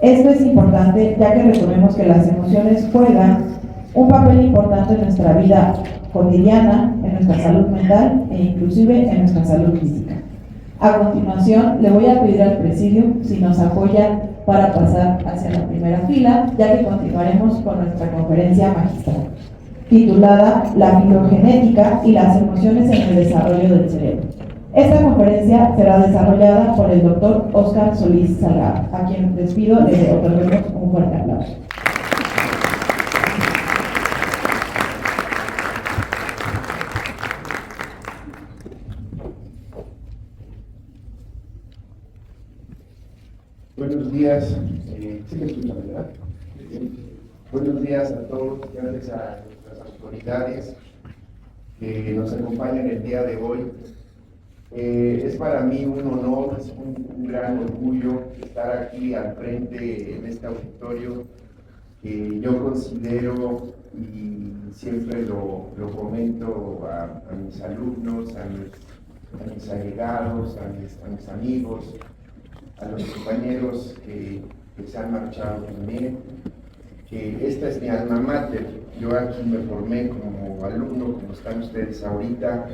Esto es importante ya que recordemos que las emociones juegan un papel importante en nuestra vida cotidiana, en nuestra salud mental e inclusive en nuestra salud física. A continuación, le voy a pedir al presidium si nos apoya para pasar hacia la primera fila, ya que continuaremos con nuestra conferencia magistral, titulada La filogenética y las emociones en el desarrollo del cerebro. Esta conferencia será desarrollada por el doctor Óscar Solís Salgado, a quien les pido le otorguemos un fuerte aplauso. Buenos días, ¿sí me escuchan, verdad? Buenos días a todos, gracias a nuestras autoridades que nos acompañan el día de hoy. Es para mí un honor, es un gran orgullo estar aquí al frente en este auditorio que yo considero, y siempre lo comento a mis alumnos, a mis allegados, a mis amigos, a los compañeros que se han marchado también, que esta es mi alma mater. Yo aquí me formé como alumno, como están ustedes ahorita.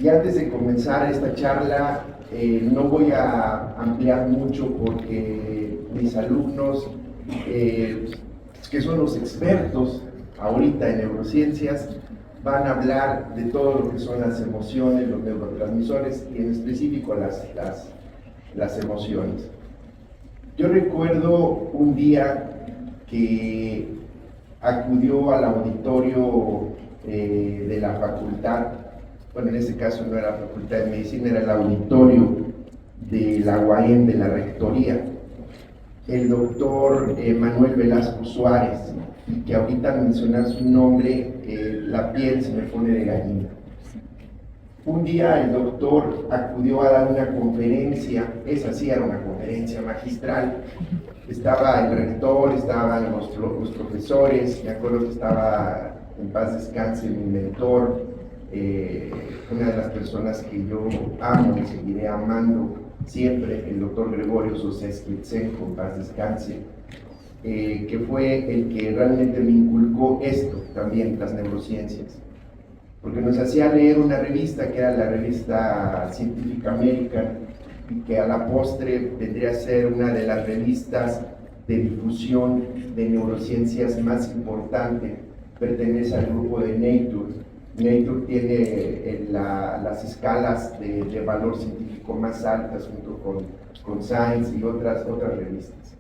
Y antes de comenzar esta charla, no voy a ampliar mucho porque mis alumnos, que son los expertos ahorita en neurociencias, van a hablar de todo lo que son las emociones, los neurotransmisores y en específico las emociones. Yo recuerdo un día que acudió al auditorio de la facultad, bueno, en este caso no era la Facultad de Medicina, era el auditorio de la UAM, de la Rectoría, el doctor Manuel Velasco Suárez, que ahorita al mencionar su nombre, la piel se me pone de gallina. Un día el doctor acudió a dar una conferencia, esa sí era una conferencia magistral. Estaba el rector, estaban los profesores, me acuerdo que estaba, en paz descanse, mi mentor, una de las personas que yo amo y seguiré amando siempre, el doctor Gregorio Sosesquitzenco, en paz descanse, que fue el que realmente me inculcó esto también, las neurociencias. Porque nos hacía leer una revista que era la revista Scientific American, y que a la postre vendría a ser una de las revistas de difusión de neurociencias más importante. Pertenece al grupo de Nature. Nature tiene las escalas de valor científico más altas junto con Science y otras revistas.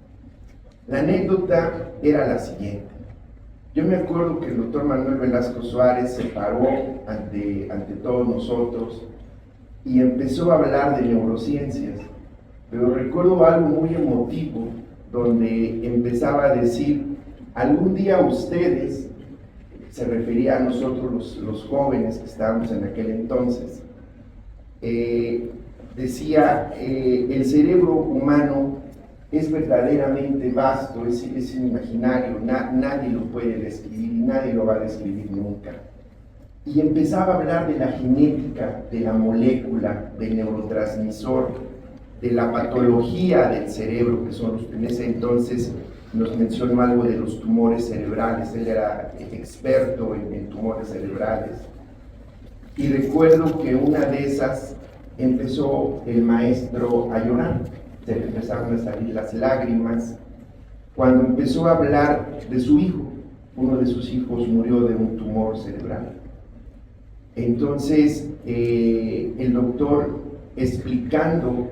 La anécdota era la siguiente. Yo me acuerdo que el doctor Manuel Velasco Suárez se paró ante todos nosotros y empezó a hablar de neurociencias, pero recuerdo algo muy emotivo, donde empezaba a decir, algún día ustedes, se refería a nosotros los jóvenes que estábamos en aquel entonces, decía, el cerebro humano es verdaderamente vasto, es inimaginario, nadie lo puede describir y nadie lo va a describir nunca. Y empezaba a hablar de la genética, de la molécula, del neurotransmisor, de la patología del cerebro, que son en ese entonces nos mencionó algo de los tumores cerebrales, él era experto en tumores cerebrales. Y recuerdo que una de esas empezó el maestro a llorar. Se le empezaron a salir las lágrimas cuando empezó a hablar de su hijo. Uno de sus hijos murió de un tumor cerebral. Entonces, el doctor, explicando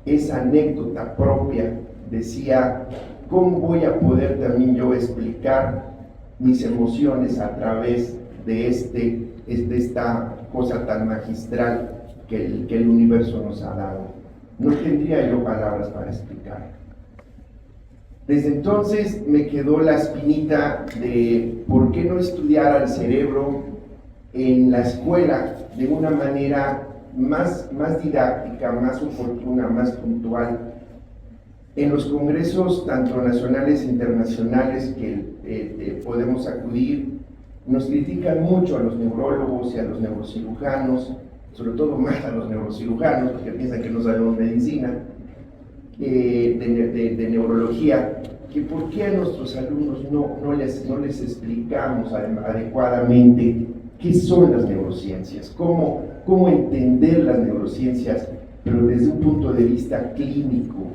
esa anécdota propia, decía, ¿cómo voy a poder también yo explicar mis emociones a través de esta cosa tan magistral que el universo nos ha dado? No tendría yo palabras para explicar. Desde entonces me quedó la espinita de por qué no estudiar al cerebro en la escuela de una manera más didáctica, más oportuna, más puntual. En los congresos, tanto nacionales e internacionales que podemos acudir, nos critican mucho a los neurólogos y a los neurocirujanos, sobre todo más a los neurocirujanos, porque piensan que no sabemos medicina, de neurología, que por qué a nuestros alumnos no les explicamos adecuadamente qué son las neurociencias, cómo entender las neurociencias, pero desde un punto de vista clínico,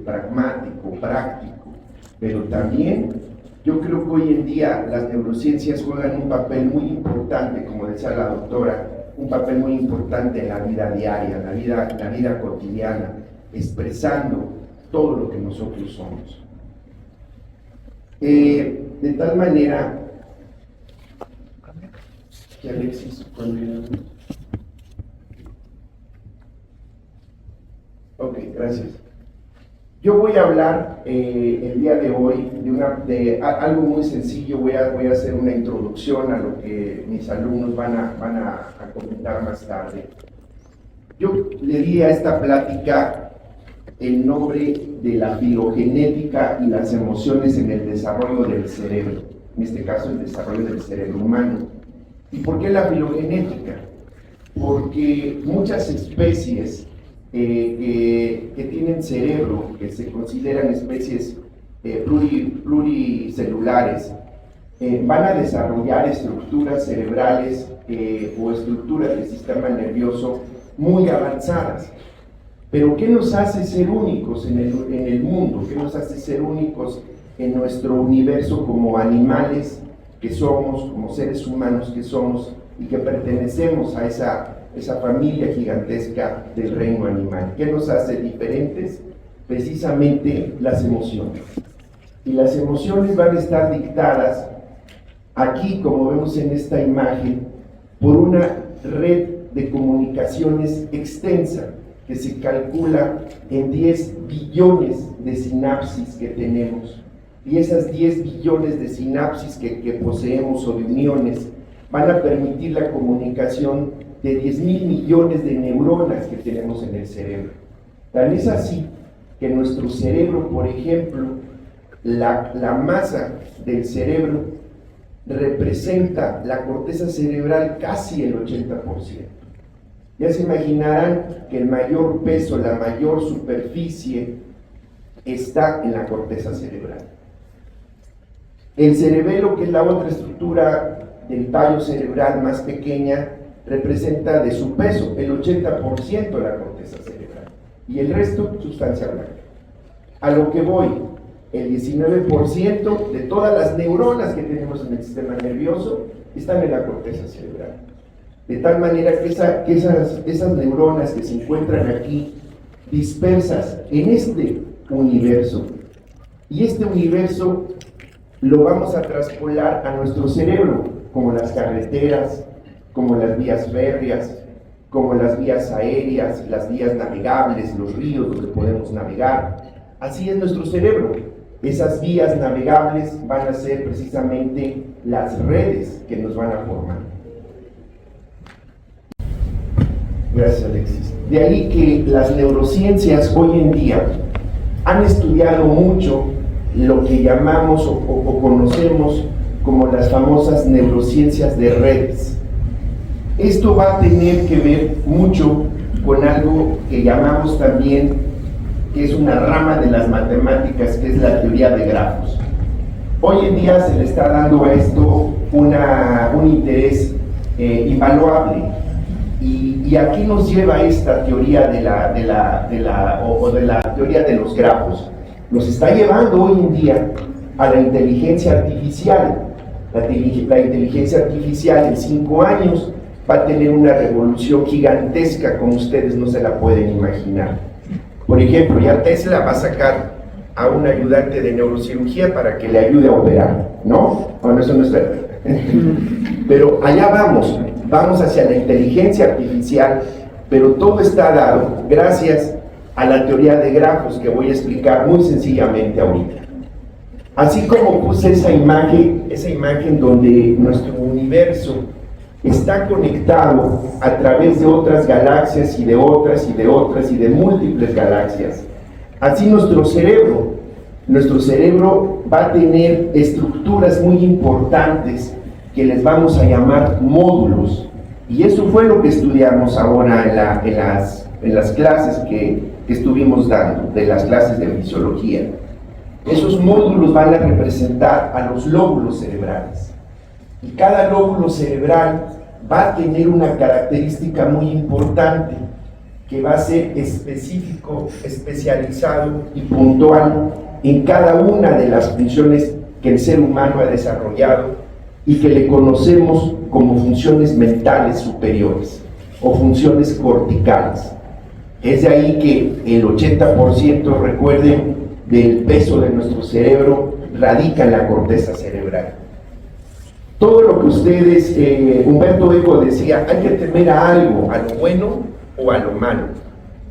pragmático, práctico. Pero también yo creo que hoy en día las neurociencias juegan un papel muy importante, como decía la doctora, un papel muy importante en la vida diaria, en la vida cotidiana, expresando todo lo que nosotros somos. De tal manera que Alexis, ok, gracias. Yo voy a hablar el día de hoy de algo muy sencillo. Voy a hacer una introducción a lo que mis alumnos van a comentar más tarde. Yo le di a esta plática el nombre de la filogenética y las emociones en el desarrollo del cerebro, en este caso el desarrollo del cerebro humano. ¿Y por qué la filogenética? Porque muchas especies que tienen cerebro, que se consideran especies pluricelulares, van a desarrollar estructuras cerebrales o estructuras del sistema nervioso muy avanzadas. Pero ¿qué nos hace ser únicos en el mundo? ¿Qué nos hace ser únicos en nuestro universo como animales que somos, como seres humanos que somos y que pertenecemos a esa familia gigantesca del reino animal? ¿Qué nos hace diferentes? Precisamente las emociones. Y las emociones van a estar dictadas aquí, como vemos en esta imagen, por una red de comunicaciones extensa que se calcula en 10 billones de sinapsis que tenemos. Y esas 10 billones de sinapsis que poseemos o de uniones van a permitir la comunicación de 10.000 millones de neuronas que tenemos en el cerebro. Tan es así que nuestro cerebro, por ejemplo, la masa del cerebro representa la corteza cerebral casi el 80%. Ya se imaginarán que el mayor peso, la mayor superficie está en la corteza cerebral. El cerebelo, que es la otra estructura del tallo cerebral más pequeña, representa de su peso el 80% de la corteza cerebral y el resto sustancia blanca. A lo que voy, el 19% de todas las neuronas que tenemos en el sistema nervioso están en la corteza cerebral. De tal manera que esas neuronas que se encuentran aquí dispersas en este universo, y este universo lo vamos a traspolar a nuestro cerebro, como las carreteras, como las vías férreas, como las vías aéreas, las vías navegables, los ríos donde podemos navegar. Así es nuestro cerebro. Esas vías navegables van a ser precisamente las redes que nos van a formar. Gracias, Alexis. De ahí que las neurociencias hoy en día han estudiado mucho lo que llamamos o conocemos como las famosas neurociencias de redes. Esto va a tener que ver mucho con algo que llamamos también, que es una rama de las matemáticas, que es la teoría de grafos. Hoy en día se le está dando a esto un interés invaluable. Y aquí nos lleva esta teoría de la teoría de los grafos. Nos está llevando hoy en día a la inteligencia artificial. La inteligencia artificial en 5 años va a tener una revolución gigantesca como ustedes no se la pueden imaginar. Por ejemplo, ya Tesla va a sacar a un ayudante de neurocirugía para que le ayude a operar, ¿no? Bueno, eso no es verdad. Pero allá vamos hacia la inteligencia artificial, pero todo está dado gracias a la teoría de grafos que voy a explicar muy sencillamente ahorita. Así como puse esa imagen donde nuestro universo está conectado a través de otras galaxias y de otras y de otras y de múltiples galaxias. Así nuestro cerebro va a tener estructuras muy importantes que les vamos a llamar módulos. Y eso fue lo que estudiamos ahora en las clases que que estuvimos dando, de las clases de fisiología. Esos módulos van a representar a los lóbulos cerebrales. Y cada lóbulo cerebral va a tener una característica muy importante, que va a ser específico, especializado y puntual en cada una de las funciones que el ser humano ha desarrollado y que le conocemos como funciones mentales superiores o funciones corticales. Es de ahí que el 80%, recuerden, del peso de nuestro cerebro radica en la corteza cerebral. Todo lo que ustedes, Humberto Eco decía, hay que temer a algo, a lo bueno o a lo malo.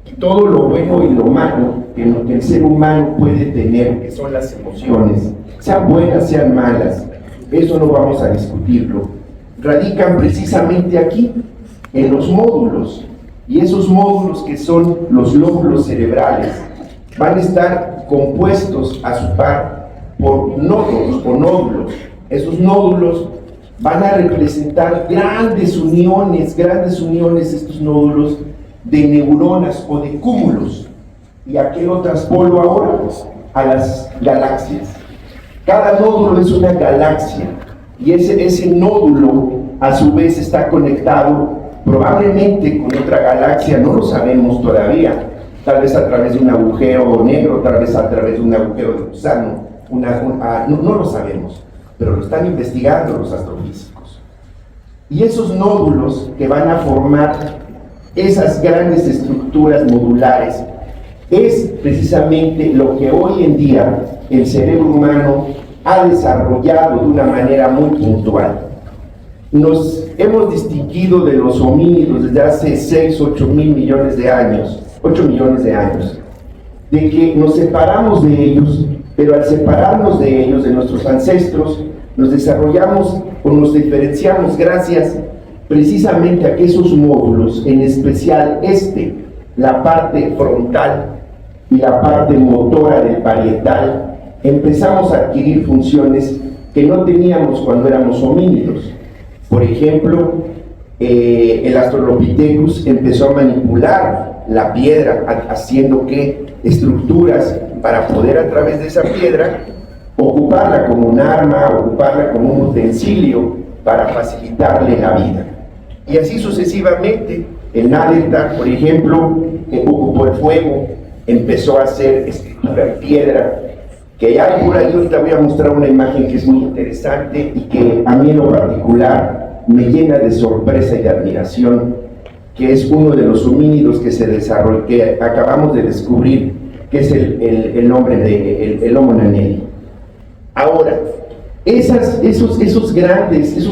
Y todo lo bueno y lo malo que el ser humano puede tener, que son las emociones, sean buenas, sean malas, eso no vamos a discutirlo, radican precisamente aquí, en los módulos. Y esos módulos, que son los lóbulos cerebrales, van a estar compuestos a su par por nódulos o nódulos. Esos nódulos van a representar grandes uniones, estos nódulos de neuronas o de cúmulos. ¿Y a qué lo traspolo ahora? A las galaxias. Cada nódulo es una galaxia, y ese nódulo a su vez está conectado probablemente con otra galaxia, no lo sabemos todavía, tal vez a través de un agujero negro, tal vez a través de un agujero de gusano, no lo sabemos, pero lo están investigando los astrofísicos. Y esos nódulos que van a formar esas grandes estructuras modulares es precisamente lo que hoy en día el cerebro humano ha desarrollado de una manera muy puntual. Nos hemos distinguido de los homínidos desde hace 6, 8 mil millones de años, 8 millones de años, de que nos separamos de ellos, pero al separarnos de ellos, de nuestros ancestros, nos desarrollamos o nos diferenciamos gracias precisamente a que esos módulos, en especial la parte frontal y la parte motora del parietal, empezamos a adquirir funciones que no teníamos cuando éramos homínidos. Por ejemplo, el Australopithecus empezó a manipular la piedra, haciendo estructuras para poder a través de esa piedra ocuparla como un arma, ocuparla como un utensilio para facilitarle la vida. Y así sucesivamente. El Neandertal, por ejemplo, ocupó el fuego, empezó a hacer escritura en piedra, que hay por ahí. Ahorita voy a mostrar una imagen que es muy interesante y que a mí en lo particular me llena de sorpresa y de admiración, que es uno de los homínidos que se desarrolló, que acabamos de descubrir, que es el nombre de el Homo nanelli. Ahora, esos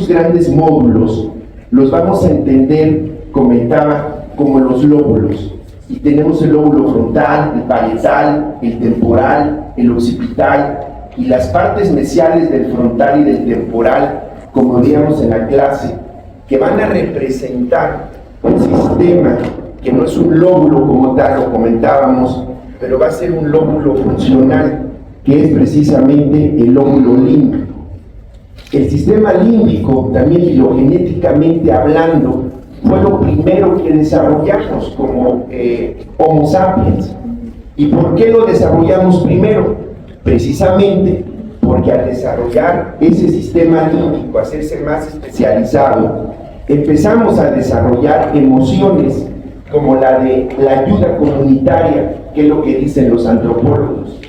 grandes módulos los vamos a entender, comentaba, como los lóbulos. Y tenemos el lóbulo frontal, el parietal, el temporal, el occipital, y las partes mesiales del frontal y del temporal, como veíamos en la clase, que van a representar un sistema que no es un lóbulo como tal, lo comentábamos, pero va a ser un lóbulo funcional, que es precisamente el lóbulo límbico. El sistema límbico, también filogenéticamente hablando, fue lo primero que desarrollamos como Homo sapiens. ¿Y por qué lo desarrollamos primero? Precisamente porque al desarrollar ese sistema límbico, hacerse más especializado, empezamos a desarrollar emociones como la de la ayuda comunitaria, que es lo que dicen los antropólogos.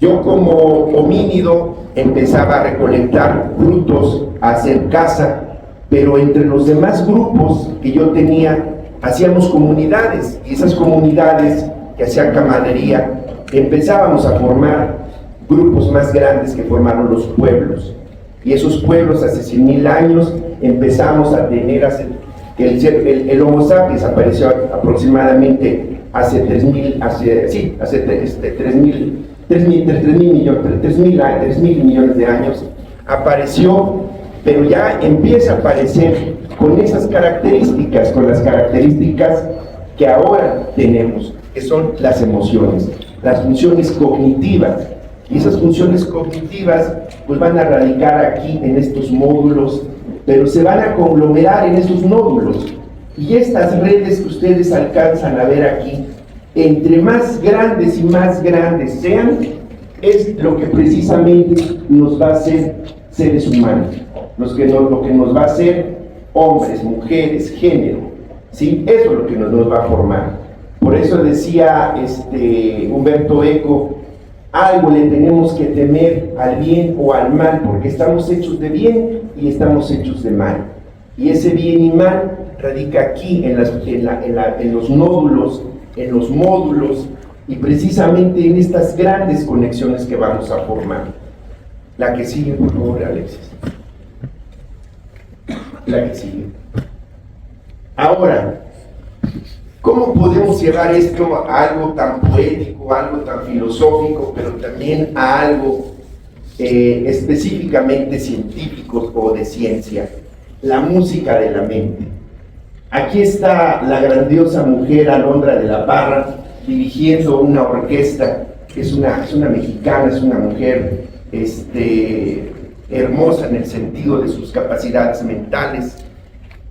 Yo como homínido empezaba a recolectar frutos, a hacer caza, pero entre los demás grupos que yo tenía, hacíamos comunidades, y esas comunidades que hacían camaradería, empezábamos a formar grupos más grandes que formaron los pueblos. Y esos pueblos, hace 100,000 años, empezamos a tener, el Homo sapiens apareció aproximadamente hace 3,000 millones de años, apareció, pero ya empieza a aparecer con esas características, con las características que ahora tenemos, que son las emociones, las funciones cognitivas. Y esas funciones cognitivas pues van a radicar aquí en estos módulos, pero se van a conglomerar en esos nódulos. Y estas redes que ustedes alcanzan a ver aquí, entre más grandes y más grandes sean, es lo que precisamente nos va a hacer seres humanos, lo que nos va a hacer hombres, mujeres, género, ¿sí? Eso es lo que nos va a formar. Por eso decía Humberto Eco, algo le tenemos que temer al bien o al mal, porque estamos hechos de bien y estamos hechos de mal. Y ese bien y mal radica aquí, en los nódulos, en los módulos, y precisamente en estas grandes conexiones que vamos a formar. La que sigue, por favor, Alexis. La que sigue. Ahora, ¿cómo podemos llevar esto a algo tan poético, algo tan filosófico, pero también a algo específicamente científico o de ciencia? La música de la mente. Aquí está la grandiosa mujer Alondra de la Parra dirigiendo una orquesta, que es una mexicana, es una mujer hermosa en el sentido de sus capacidades mentales.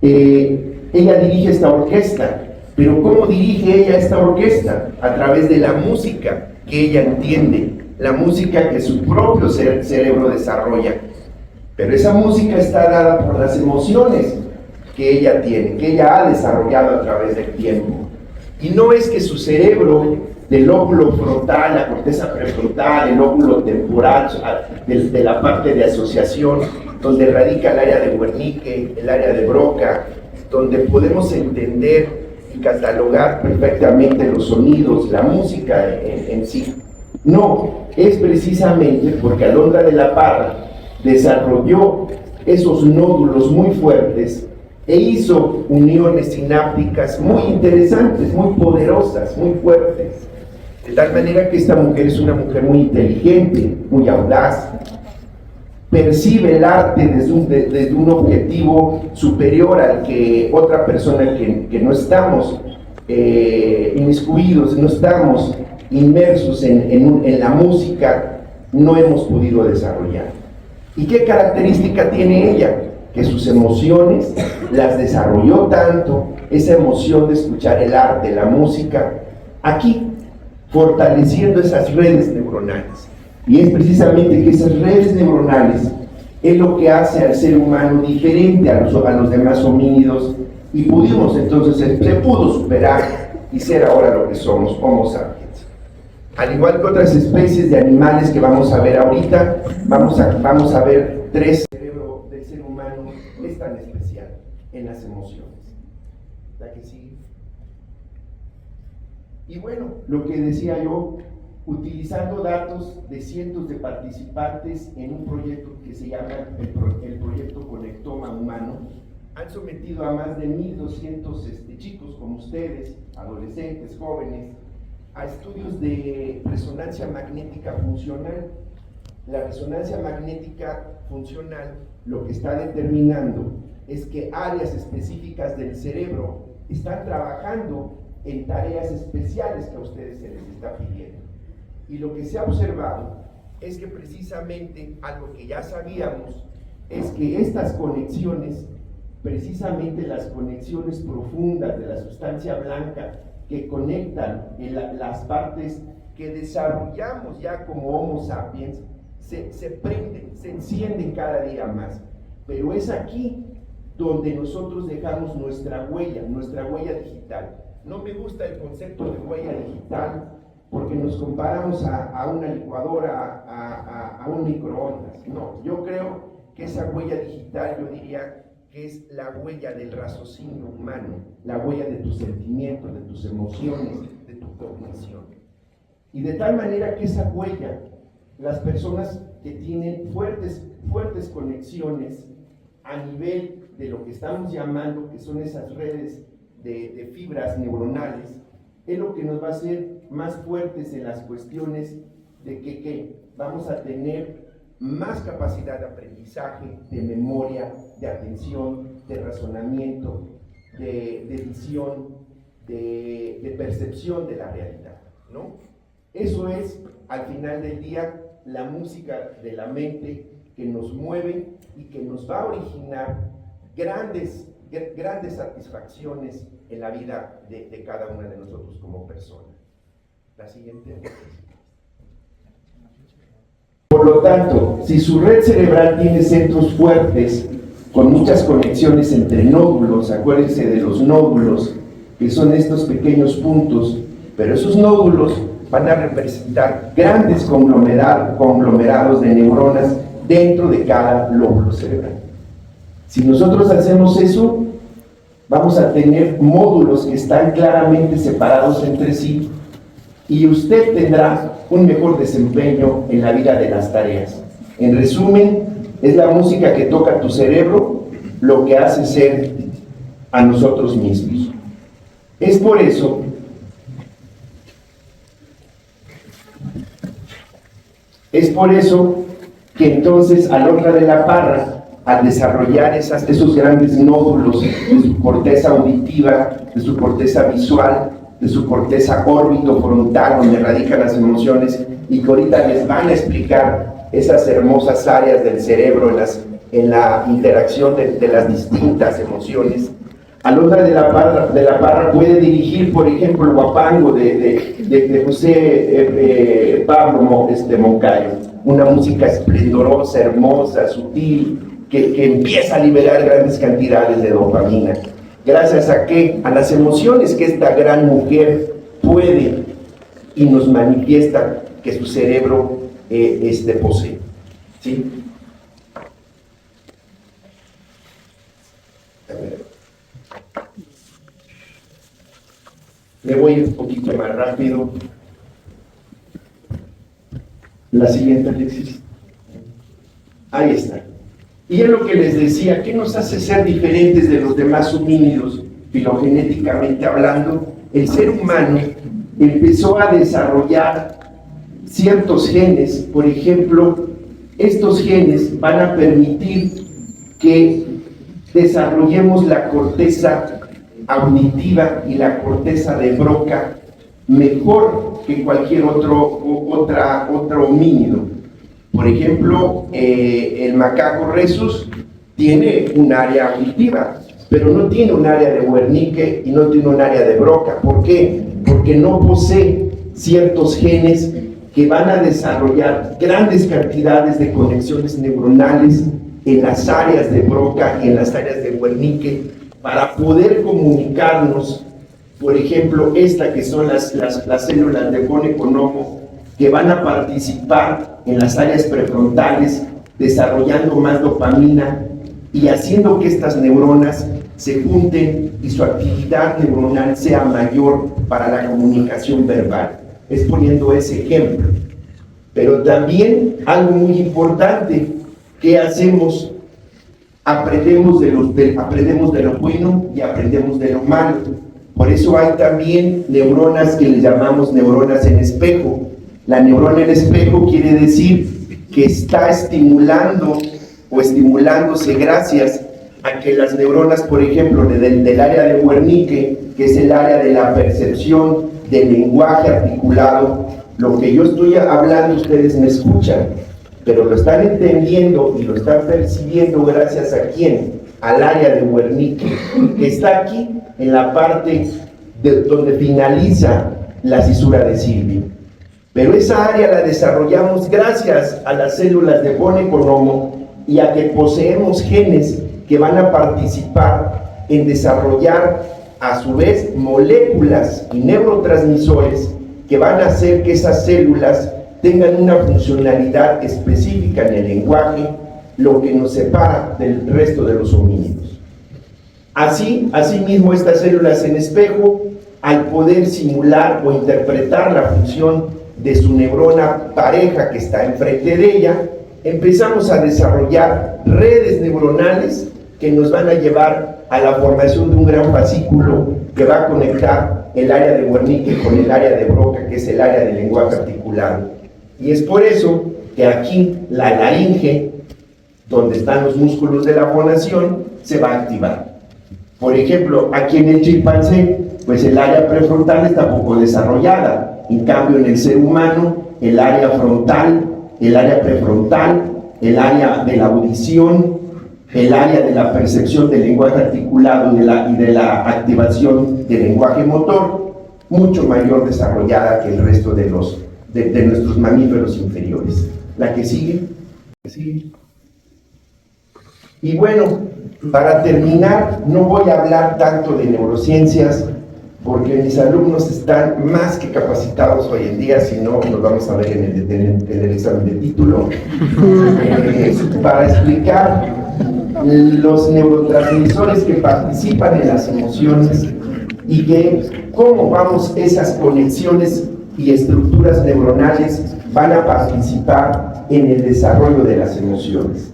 Ella dirige esta orquesta, pero ¿cómo dirige ella esta orquesta? A través de la música que ella entiende, la música que su propio cerebro desarrolla. Pero esa música está dada por las emociones que ella tiene, que ella ha desarrollado a través del tiempo. Y no es que su cerebro, del lóbulo frontal, la corteza prefrontal, el lóbulo temporal, de la parte de asociación, donde radica el área de Wernicke, el área de Broca, donde podemos entender y catalogar perfectamente los sonidos, la música en sí. No, es precisamente porque Alondra de la Parra desarrolló esos nódulos muy fuertes e hizo uniones sinápticas muy interesantes, muy poderosas, muy fuertes. De tal manera que esta mujer es una mujer muy inteligente, muy audaz, percibe el arte desde un objetivo superior al que otra persona que no estamos inmiscuidos, no estamos inmersos en la música, no hemos podido desarrollar. ¿Y qué característica tiene ella? Que sus emociones las desarrolló tanto, esa emoción de escuchar el arte, la música, aquí, fortaleciendo esas redes neuronales. Y es precisamente que esas redes neuronales es lo que hace al ser humano diferente a los demás homínidos, y pudimos entonces, se pudo superar y ser ahora lo que somos, Homo sapiens. Al igual que otras especies de animales que vamos a ver ahorita, vamos a ver tres. El cerebro del ser humano es tan especial en las emociones. La que sigue. Y bueno, lo que decía yo, utilizando datos de cientos de participantes en un proyecto que se llama el Proyecto Conectoma Humano, han sometido a más de 1,200 chicos como ustedes, adolescentes, jóvenes, a estudios de resonancia magnética funcional. La resonancia magnética funcional lo que está determinando es que áreas específicas del cerebro están trabajando en tareas especiales que a ustedes se les está pidiendo. Y lo que se ha observado es que precisamente algo que ya sabíamos es que estas conexiones, precisamente las conexiones profundas de la sustancia blanca que conectan las partes que desarrollamos ya como Homo sapiens, se prenden, se encienden cada día más. Pero es aquí donde nosotros dejamos nuestra huella digital. No me gusta el concepto de huella digital porque nos comparamos a una licuadora, a un microondas. No, yo creo que esa huella digital, yo diría que es la huella del raciocinio humano, la huella de tus sentimientos, de tus emociones, de tu cognición. Y de tal manera que esa huella, las personas que tienen fuertes conexiones a nivel de lo que estamos llamando que son esas redes de fibras neuronales, es lo que nos va a hacer más fuertes en las cuestiones de que vamos a tener más capacidad de aprendizaje, de memoria, de atención, de razonamiento, de visión, de percepción de la realidad, ¿no? Eso es, al final del día, la música de la mente que nos mueve y que nos va a originar grandes satisfacciones en la vida de cada una de nosotros como personas. La siguiente. Por lo tanto, si su red cerebral tiene centros fuertes, con muchas conexiones entre nódulos, acuérdense de los nódulos, que son estos pequeños puntos, pero esos nódulos van a representar grandes conglomerados de neuronas dentro de cada lóbulo cerebral. Si nosotros hacemos eso, vamos a tener módulos que están claramente separados entre sí y usted tendrá un mejor desempeño en la vida de las tareas. En resumen, es la música que toca tu cerebro lo que hace ser a nosotros mismos. Es por eso que entonces Alondra de la Parra, al desarrollar esos grandes nódulos de su corteza auditiva, de su corteza visual, de su corteza órbito-frontal, donde radican las emociones, y que ahorita les van a explicar esas hermosas áreas del cerebro en la interacción de las distintas emociones. Alondra de la Parra puede dirigir, por ejemplo, el Huapango de José Pablo Moncayo, una música esplendorosa, hermosa, sutil, que empieza a liberar grandes cantidades de dopamina. ¿Gracias a qué? A las emociones que esta gran mujer puede y nos manifiesta que su cerebro posee. ¿Sí? A ver. Me voy un poquito más rápido. La siguiente, Alexis. Ahí está. Y es lo que les decía, ¿qué nos hace ser diferentes de los demás homínidos, filogenéticamente hablando? El ser humano empezó a desarrollar ciertos genes. Por ejemplo, estos genes van a permitir que desarrollemos la corteza auditiva y la corteza de Broca mejor que cualquier otro homínido. Por ejemplo, el macaco rhesus tiene un área auditiva, pero no tiene un área de Wernicke y no tiene un área de Broca. ¿Por qué? Porque no posee ciertos genes que van a desarrollar grandes cantidades de conexiones neuronales en las áreas de Broca y en las áreas de Wernicke para poder comunicarnos. Por ejemplo, esta que son las células de von Economo, que van a participar en las áreas prefrontales, desarrollando más dopamina y haciendo que estas neuronas se junten y su actividad neuronal sea mayor para la comunicación verbal. Es poniendo ese ejemplo. Pero también algo muy importante, ¿qué hacemos? Aprendemos de lo bueno y aprendemos de lo malo. Por eso hay también neuronas que le llamamos neuronas en espejo. La neurona en espejo quiere decir que está estimulando o estimulándose gracias a que las neuronas, por ejemplo, del área de Wernicke, que es el área de la percepción del lenguaje articulado, lo que yo estoy hablando ustedes me escuchan, pero lo están entendiendo y lo están percibiendo gracias a ¿quién? Al área de Wernicke, que está aquí en la parte donde finaliza la cisura de Silvio. Pero esa área la desarrollamos gracias a las células de von Economo y a que poseemos genes que van a participar en desarrollar a su vez moléculas y neurotransmisores que van a hacer que esas células tengan una funcionalidad específica en el lenguaje, lo que nos separa del resto de los homínidos. Asimismo, estas células en espejo, al poder simular o interpretar la función de su neurona pareja que está enfrente de ella, empezamos a desarrollar redes neuronales que nos van a llevar a la formación de un gran fascículo que va a conectar el área de Wernicke con el área de Broca, que es el área del lenguaje articulado. Y es por eso que aquí la laringe, donde están los músculos de la fonación, se va a activar. Por ejemplo, aquí en el chimpancé, pues el área prefrontal está poco desarrollada. En cambio, en el ser humano, el área frontal, el área prefrontal, el área de la audición, el área de la percepción del lenguaje articulado y de la activación del lenguaje motor, mucho mayor desarrollada que el resto de nuestros mamíferos inferiores. La que sigue. Y bueno, para terminar, no voy a hablar tanto de neurociencias, porque mis alumnos están más que capacitados hoy en día, si no nos vamos a ver en el examen de título, para explicar los neurotransmisores que participan en las emociones y cómo vamos esas conexiones y estructuras neuronales van a participar en el desarrollo de las emociones.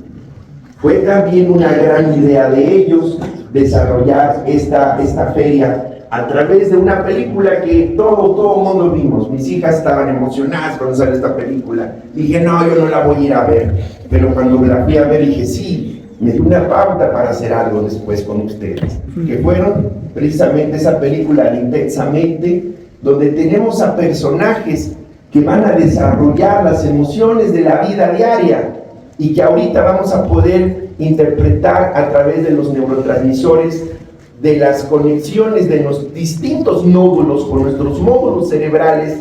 Fue también una gran idea de ellos desarrollar esta feria a través de una película que todo mundo vimos. Mis hijas estaban emocionadas cuando salió esta película. Dije, no, yo no la voy a ir a ver. Pero cuando la fui a ver, dije, sí, me dio una pauta para hacer algo después con ustedes. Que fueron precisamente esa película de Intensamente, donde tenemos a personajes que van a desarrollar las emociones de la vida diaria y que ahorita vamos a poder interpretar a través de los neurotransmisores, de las conexiones de los distintos nódulos con nuestros módulos cerebrales,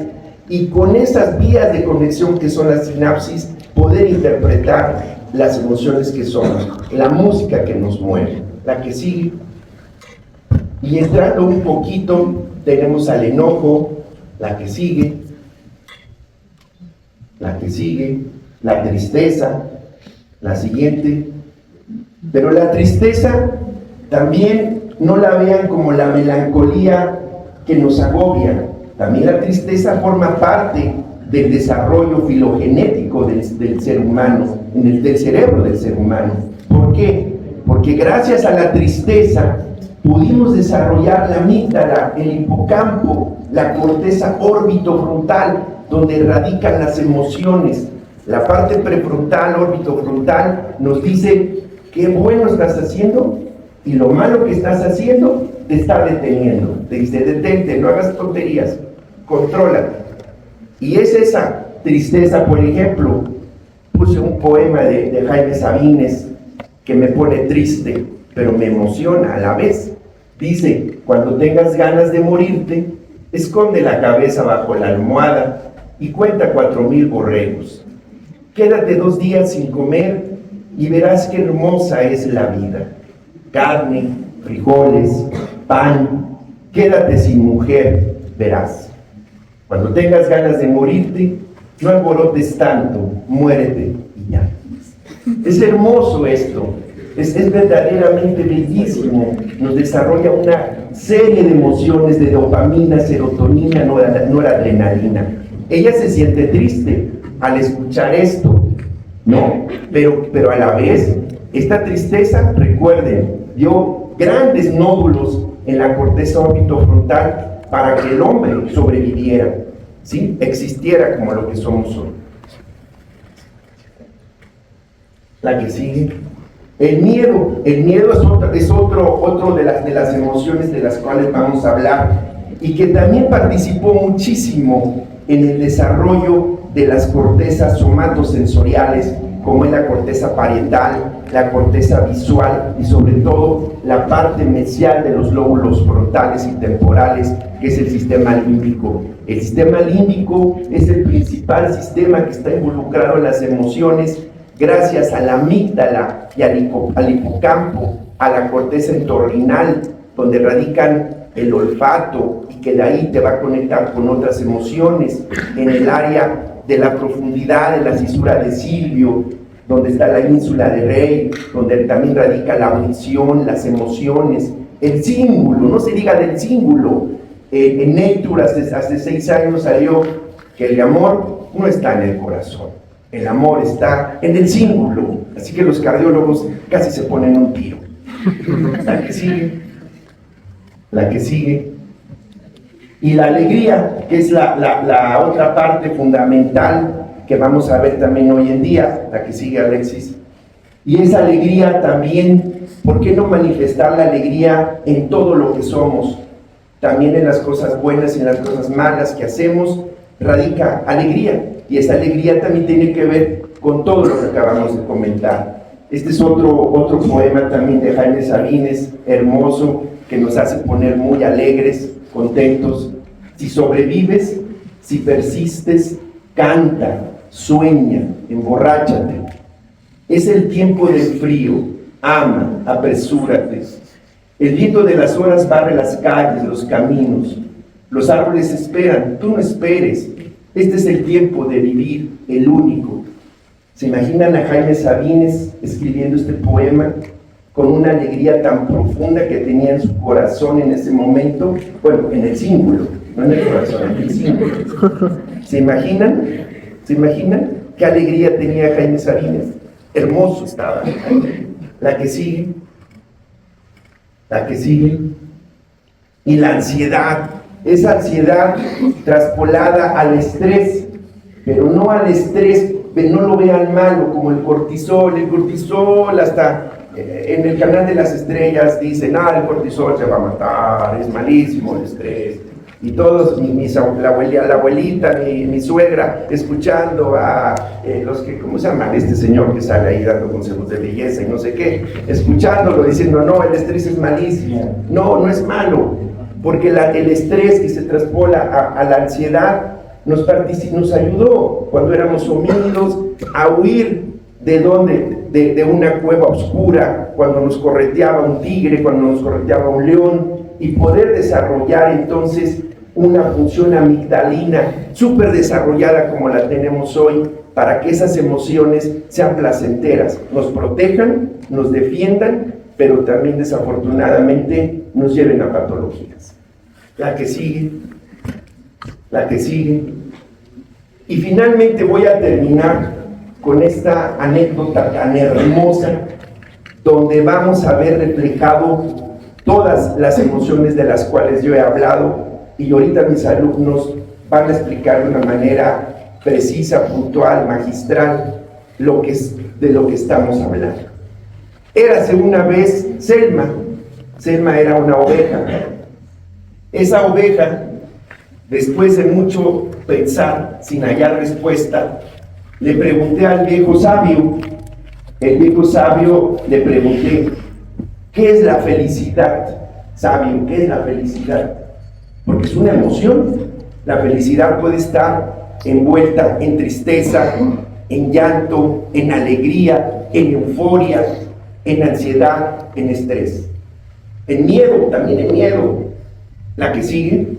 y con esas vías de conexión que son las sinapsis, poder interpretar las emociones que somos, la música que nos mueve. La que sigue. Y entrando un poquito, tenemos al enojo, la que sigue, la tristeza, la siguiente. Pero la tristeza también no la vean como la melancolía que nos agobia. También la tristeza forma parte del desarrollo filogenético del ser humano, del cerebro del ser humano. ¿Por qué? Porque gracias a la tristeza pudimos desarrollar la amígdala, el hipocampo, la corteza órbito-frontal, donde radican las emociones. La parte prefrontal, órbito-frontal, nos dice qué bueno estás haciendo y lo malo que estás haciendo te está deteniendo. Te dice, detente, no hagas tonterías, contrólate. Y es esa tristeza. Por ejemplo, puse un poema de Jaime Sabines que me pone triste, pero me emociona a la vez. Dice, cuando tengas ganas de morirte, esconde la cabeza bajo la almohada y cuenta 4,000 borregos. Quédate 2 días sin comer y verás qué hermosa es la vida. Carne, frijoles, pan, quédate sin mujer, verás. Cuando tengas ganas de morirte, no alborotes tanto, muérete y ya. Es hermoso esto, es verdaderamente bellísimo. Nos desarrolla una serie de emociones, de dopamina, serotonina, noradrenalina. Ella se siente triste al escuchar esto, ¿no? Pero a la vez, esta tristeza, recuerden, dio grandes nódulos en la corteza órbito-frontal para que el hombre sobreviviera, ¿sí? Existiera como lo que somos hoy. La que sigue. El miedo es otro de las emociones de las cuales vamos a hablar, y que también participó muchísimo en el desarrollo de las cortezas somatosensoriales, como es la corteza parietal, la corteza visual y sobre todo la parte mesial de los lóbulos frontales y temporales, que es el sistema límbico. El sistema límbico es el principal sistema que está involucrado en las emociones, gracias a la amígdala y al hipocampo, a la corteza entorrinal, donde radican el olfato y que de ahí te va a conectar con otras emociones, en el área de la profundidad de la cisura de Silvio, donde está la ínsula de Rey, donde también radica la audición, las emociones, el cíngulo, no se diga del cíngulo. En Nature hace 6 años salió que el amor no está en el corazón, el amor está en el cíngulo, así que los cardiólogos casi se ponen un tiro. La que sigue, y la alegría, que es la otra parte fundamental que vamos a ver también hoy en día. La que sigue, Alexis. Y esa alegría también, ¿por qué no manifestar la alegría en todo lo que somos? También en las cosas buenas y en las cosas malas que hacemos radica alegría, y esa alegría también tiene que ver con todo lo que acabamos de comentar. Este es otro poema también de Jaime Sabines, hermoso, que nos hace poner muy alegres, contentos. Si sobrevives, si persistes, canta, sueña, emborráchate. Es el tiempo del frío, ama, apresúrate. El viento de las horas barre las calles, los caminos. Los árboles esperan, tú no esperes. Este es el tiempo de vivir, el único. ¿Se imaginan a Jaime Sabines escribiendo este poema con una alegría tan profunda que tenía en su corazón en ese momento? Bueno, en el símbolo, no en el corazón, en el símbolo. ¿Se imaginan? ¿Se imaginan qué alegría tenía Jaime Sabines? Hermoso estaba. La que sigue. La que sigue. Y la ansiedad. Esa ansiedad traspolada al estrés, pero no al estrés, no lo vean malo como el cortisol hasta en el canal de las estrellas dicen, el cortisol se va a matar, es malísimo el estrés, y todos, la abuelita, mi suegra, escuchando a los que, ¿cómo se llama? Este señor que sale ahí dando consejos de belleza y no sé qué, escuchándolo, diciendo, no, el estrés es malísimo, no es malo, porque el estrés que se traspola a la ansiedad nos ayudó cuando éramos homínidos a huir de una cueva oscura, cuando nos correteaba un tigre, cuando nos correteaba un león, y poder desarrollar entonces una función amigdalina súper desarrollada como la tenemos hoy, para que esas emociones sean placenteras, nos protejan, nos defiendan, pero también desafortunadamente nos lleven a patologías. La que sigue. Y finalmente voy a terminar con esta anécdota tan hermosa, donde vamos a ver reflejado todas las emociones de las cuales yo he hablado, y ahorita mis alumnos van a explicar de una manera precisa, puntual, magistral, de lo que estamos hablando. Érase una vez Selma. Selma era una oveja. Esa oveja, después de mucho pensar, sin hallar respuesta, le pregunté al viejo sabio. El viejo sabio le pregunté, ¿qué es la felicidad? Sabio, ¿qué es la felicidad? Porque es una emoción. La felicidad puede estar envuelta en tristeza, en llanto, en alegría, en euforia, en ansiedad, en estrés, en miedo, también en miedo. La que sigue.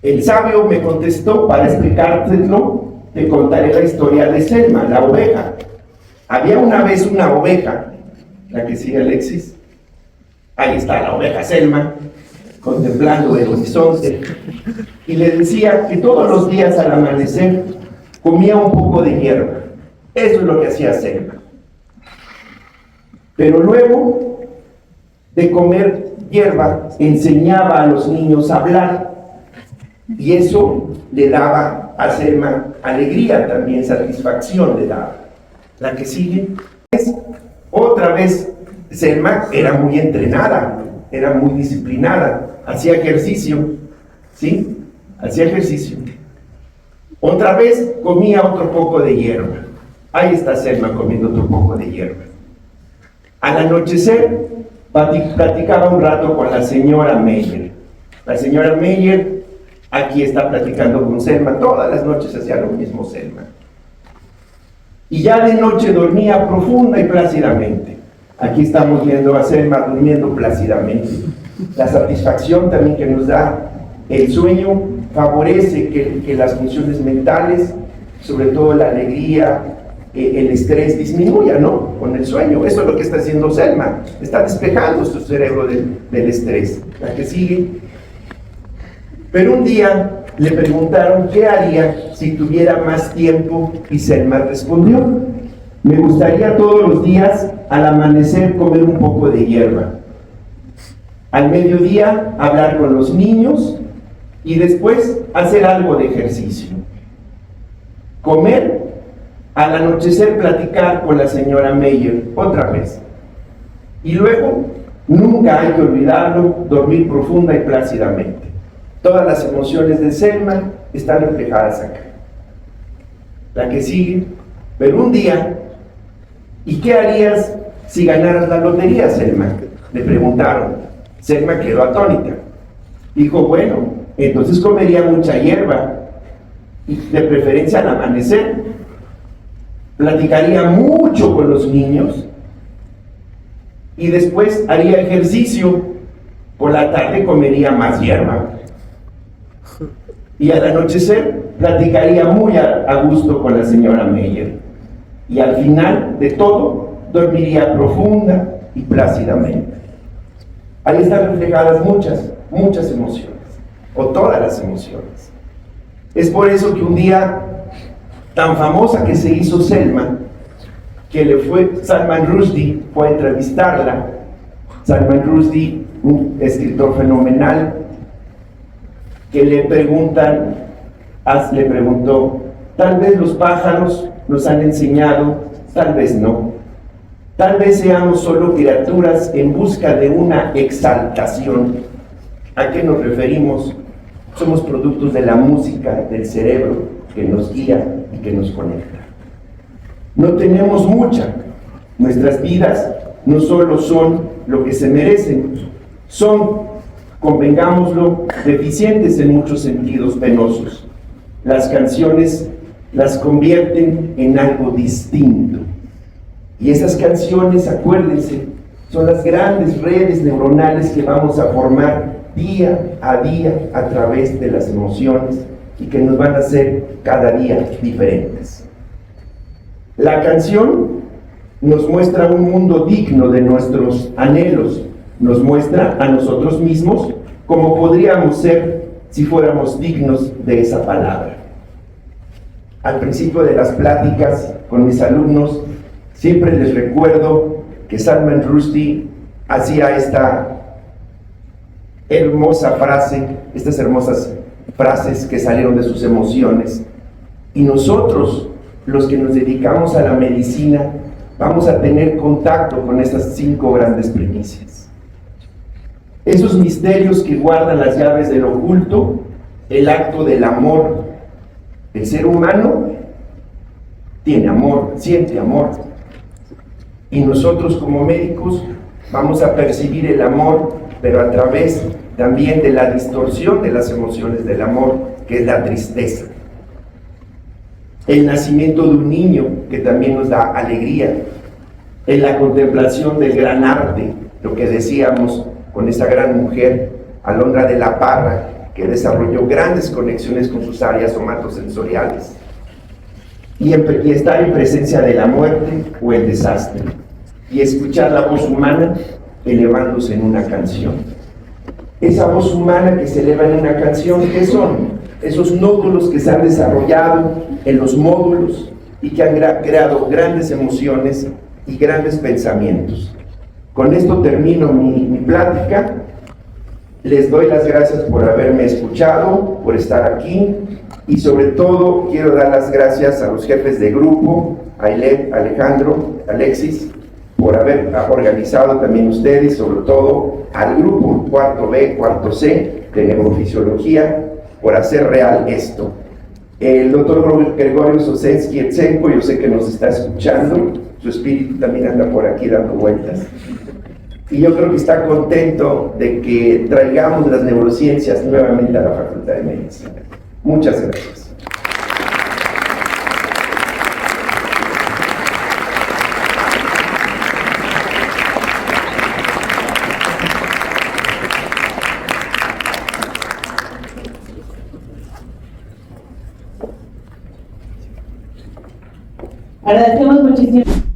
El sabio me contestó, para explicártelo, te contaré la historia de Selma, la oveja. Había una vez una oveja. La que sigue, Alexis. Ahí está la oveja Selma, contemplando el horizonte, y le decía que todos los días al amanecer comía un poco de hierba. Eso es lo que hacía Selma. Pero luego de comer hierba, enseñaba a los niños a hablar, y eso le daba a Selma alegría, también satisfacción le daba. La que sigue es, otra vez, Selma era muy entrenada, era muy disciplinada, hacía ejercicio, ¿sí? Hacía ejercicio. Otra vez comía otro poco de hierba. Ahí está Selma comiendo otro poco de hierba. Al anochecer, platicaba un rato con la señora Meyer. La señora Meyer aquí está platicando con Selma. Todas las noches hacía lo mismo Selma. Y ya de noche dormía profunda y plácidamente. Aquí estamos viendo a Selma durmiendo plácidamente. La satisfacción también que nos da el sueño favorece que las funciones mentales, sobre todo la alegría, el estrés disminuya, ¿no? Con el sueño. Eso es lo que está haciendo Selma. Está despejando su cerebro del estrés. La que sigue. Pero un día le preguntaron qué haría si tuviera más tiempo, y Selma respondió: me gustaría todos los días al amanecer comer un poco de hierba, al mediodía hablar con los niños y después hacer algo de ejercicio, comer, al anochecer platicar con la señora Meyer otra vez, y luego, nunca hay que olvidarlo, dormir profunda y plácidamente. Todas las emociones de Selma están reflejadas acá. La que sigue. Pero un día, ¿y qué harías si ganaras la lotería, Selma? Le preguntaron. Selma quedó atónita. Dijo, bueno, entonces comería mucha hierba, y de preferencia al amanecer. Platicaría mucho con los niños y después haría ejercicio. Por la tarde comería más hierba. Y al anochecer platicaría muy a gusto con la señora Meyer. Y al final de todo, dormiría profunda y plácidamente. Ahí están reflejadas muchas emociones, o todas las emociones. Es por eso que un día, tan famosa que se hizo Selma, que Salman Rushdie fue a entrevistarla. Salman Rushdie, un escritor fenomenal, que le preguntó, tal vez los pájaros nos han enseñado, tal vez no. Tal vez seamos solo criaturas en busca de una exaltación. ¿A qué nos referimos? Somos productos de la música del cerebro que nos guía y que nos conecta. No tenemos mucha. Nuestras vidas no solo son lo que se merecen, son, convengámoslo, deficientes en muchos sentidos penosos. Las canciones las convierten en algo distinto. Y esas canciones, acuérdense, son las grandes redes neuronales que vamos a formar día a día a través de las emociones y que nos van a hacer cada día diferentes. La canción nos muestra un mundo digno de nuestros anhelos, nos muestra a nosotros mismos como podríamos ser si fuéramos dignos de esa palabra. Al principio de las pláticas con mis alumnos, siempre les recuerdo que Salman Rushdie hacía esta hermosa frase, estas hermosas frases que salieron de sus emociones. Y nosotros, los que nos dedicamos a la medicina, vamos a tener contacto con estas 5 grandes primicias. Esos misterios que guardan las llaves del oculto, el acto del amor. El ser humano tiene amor, siente amor. Y nosotros como médicos vamos a percibir el amor, pero a través también de la distorsión de las emociones del amor, que es la tristeza. El nacimiento de un niño, que también nos da alegría. En la contemplación del gran arte, lo que decíamos con esa gran mujer, Alondra de la Parra, que desarrolló grandes conexiones con sus áreas somatosensoriales. Y estar en presencia de la muerte o el desastre. Y escuchar la voz humana elevándose en una canción. Esa voz humana que se eleva en una canción, ¿qué son? Esos nódulos que se han desarrollado en los módulos y que han creado grandes emociones y grandes pensamientos. Con esto termino mi plática. Les doy las gracias por haberme escuchado, por estar aquí, y sobre todo quiero dar las gracias a los jefes de grupo, a Ailén, Alejandro, Alexis, por haber organizado también ustedes, sobre todo al grupo cuarto B, cuarto C de neurofisiología, por hacer real esto. El doctor Gregorio Sosensky Etsenko, yo sé que nos está escuchando, su espíritu también anda por aquí dando vueltas. Y yo creo que está contento de que traigamos las neurociencias nuevamente a la Facultad de Medicina. Muchas gracias. Agradecemos muchísimo.